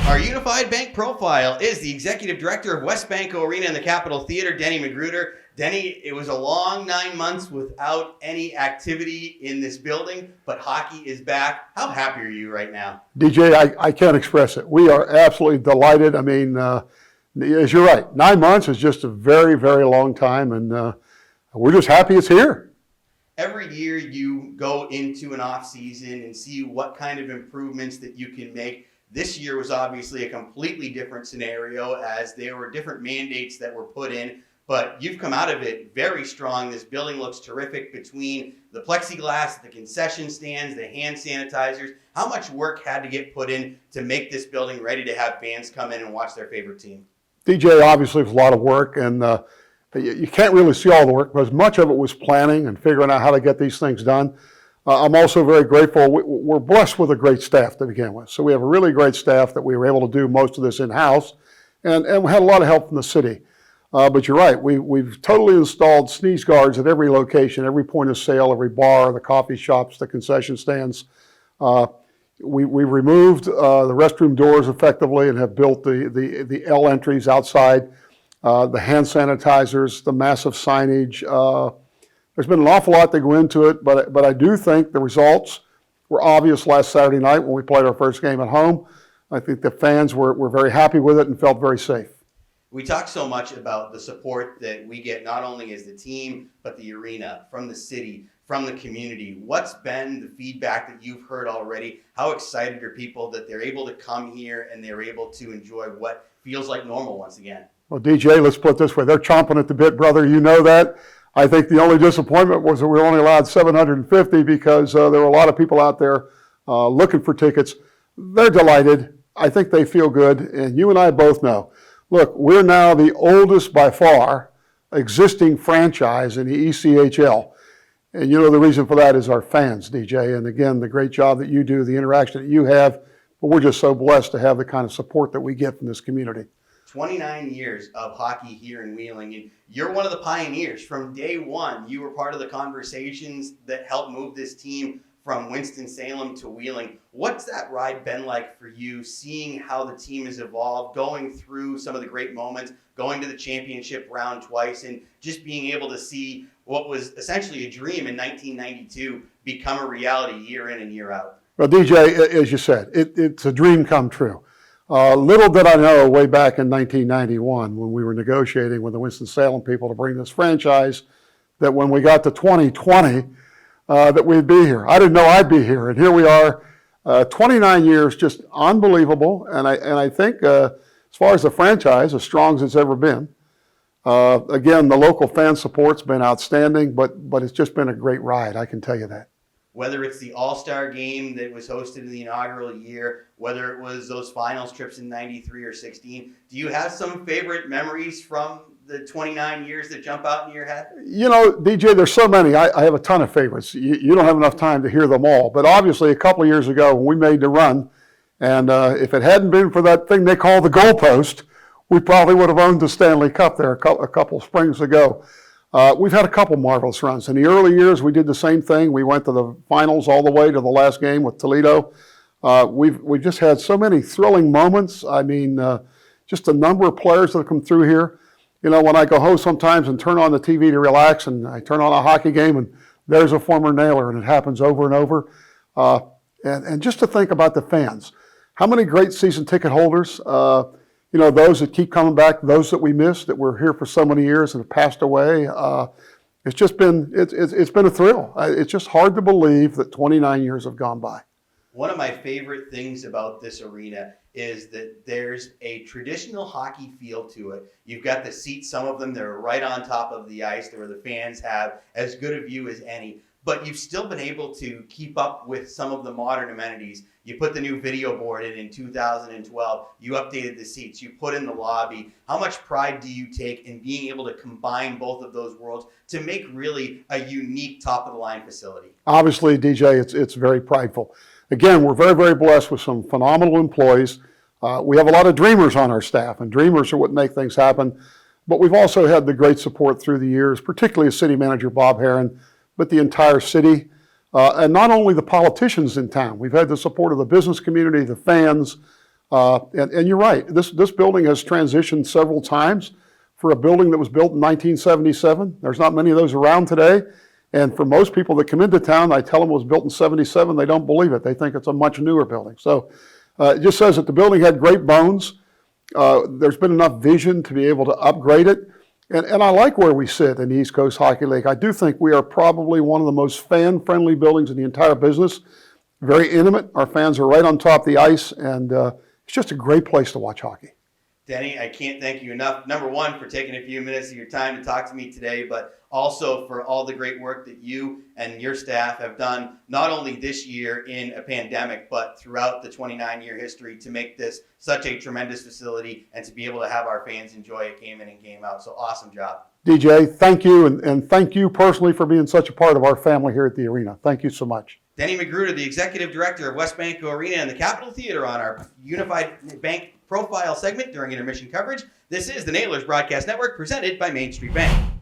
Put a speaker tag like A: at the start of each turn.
A: Our Unified Bank Profile is the Executive Director of West Banco Arena in the Capitol Theater, Denny Magruder. Denny, it was a long 9 months without any activity in this building, but hockey is back. How happy are you right now?
B: DJ, I can't express it. We are absolutely delighted. I mean, as you're right, 9 months is just a very, very long time, and we're just happy it's here.
A: Every year you go into an off season and see what kind of improvements that you can make. This year was obviously a completely different scenario as there were different mandates that were put in, but you've come out of it very strong. This building looks terrific between the plexiglass, the concession stands, the hand sanitizers. How much work had to get put in to make this building ready to have fans come in and watch their favorite team?
B: DJ, obviously it was a lot of work, and you can't really see all the work, but much of it was planning and figuring out how to get these things done. I'm also very grateful. We're blessed with a great staff to begin with. So we have a really great staff that we were able to do most of this in-house, and we had a lot of help from the city. But you're right, we've totally installed sneeze guards at every location, every point of sale, every bar, the coffee shops, the concession stands. We removed the restroom doors effectively and have built the L entries outside, the hand sanitizers, the massive signage. There's been an awful lot that go into it, but I do think the results were obvious last Saturday night when we played our first game at home. I think the fans were very happy with it and felt very safe.
A: We talk so much about the support that we get not only as the team, but the arena, from the city, from the community. What's been the feedback that you've heard already? How excited are people that they're able to come here and they're able to enjoy what feels like normal once again?
B: Well, DJ, let's put it this way. They're chomping at the bit, brother. You know that. I think the only disappointment was that we were only allowed 750 because there were a lot of people out there looking for tickets. They're delighted. I think they feel good. And you and I both know, look, we're now the oldest by far existing franchise in the ECHL. And you know the reason for that is our fans, DJ. And again, the great job that you do, the interaction that you have. But we're just so blessed to have the kind of support that we get from this community.
A: 29 years of hockey here in Wheeling, and you're one of the pioneers. From day one, you were part of the conversations that helped move this team from Winston-Salem to Wheeling. What's that ride been like for you, seeing how the team has evolved, going through some of the great moments, going to the championship round twice, and just being able to see what was essentially a dream in 1992 become a reality year in and year out?
B: Well, DJ, as you said, it's a dream come true. Little did I know way back in 1991 when we were negotiating with the Winston-Salem people to bring this franchise that when we got to 2020 that we'd be here. I didn't know I'd be here, and here we are, 29 years, just unbelievable. And I think as far as the franchise, as strong as it's ever been. Again, the local fan support's been outstanding, but it's just been a great ride, I can tell you that.
A: Whether it's the All-Star game that was hosted in the inaugural year, whether it was those finals trips in 93 or 16, do you have some favorite memories from the 29 years that jump out in your head?
B: You know, DJ, there's so many. I have a ton of favorites. You don't have enough time to hear them all. But obviously, a couple of years ago when we made the run, and if it hadn't been for that thing they call the goalpost, we probably would have owned the Stanley Cup there a couple springs ago. We've had a couple marvelous runs. In the early years, we did the same thing. We went to the finals all the way to the last game with Toledo. We've just had so many thrilling moments. I mean, just a number of players that have come through here. You know, when I go home sometimes and turn on the TV to relax, and I turn on a hockey game, and there's a former Nailer, and it happens over and over. And just to think about the fans, how many great season ticket holders, you know, those that keep coming back, those that we missed, that were here for so many years and have passed away. It's just been, it's been a thrill. It's just hard to believe that 29 years have gone by.
A: One of my favorite things about this arena is that there's a traditional hockey feel to it. You've got the seats, some of them, they're right on top of the ice, where the fans have as good a view as any. But you've still been able to keep up with some of the modern amenities. You put the new video board in 2012. You updated the seats. You put in the lobby. How much pride do you take in being able to combine both of those worlds to make really a unique top-of-the-line facility?
B: Obviously, DJ, it's very prideful. Again, we're very, very blessed with some phenomenal employees. We have a lot of dreamers on our staff, and dreamers are what make things happen. But we've also had the great support through the years, particularly as city manager Bob Herron, but the entire city, and not only the politicians in town. We've had the support of the business community, the fans, And you're right. This building has transitioned several times. For a building that was built in 1977, there's not many of those around today. And for most people that come into town, I tell them it was built in 77, they don't believe it. They think it's a much newer building. So it just says that the building had great bones. There's been enough vision to be able to upgrade it. And I like where we sit in the East Coast Hockey League. I do think we are probably one of the most fan-friendly buildings in the entire business. Very intimate. Our fans are right on top of the ice, and it's just a great place to watch hockey.
A: Denny, I can't thank you enough, number one, for taking a few minutes of your time to talk to me today, but also for all the great work that you and your staff have done, not only this year in a pandemic, but throughout the 29-year history to make this such a tremendous facility and to be able to have our fans enjoy it game in and game out. So awesome job.
B: DJ, thank you, and thank you personally for being such a part of our family here at the arena. Thank you so much.
A: Denny Magruder, the Executive Director of West Banco Arena and the Capitol Theater on our Unified Bank Profile segment during intermission coverage. This is the Nailers Broadcast Network presented by Main Street Bank.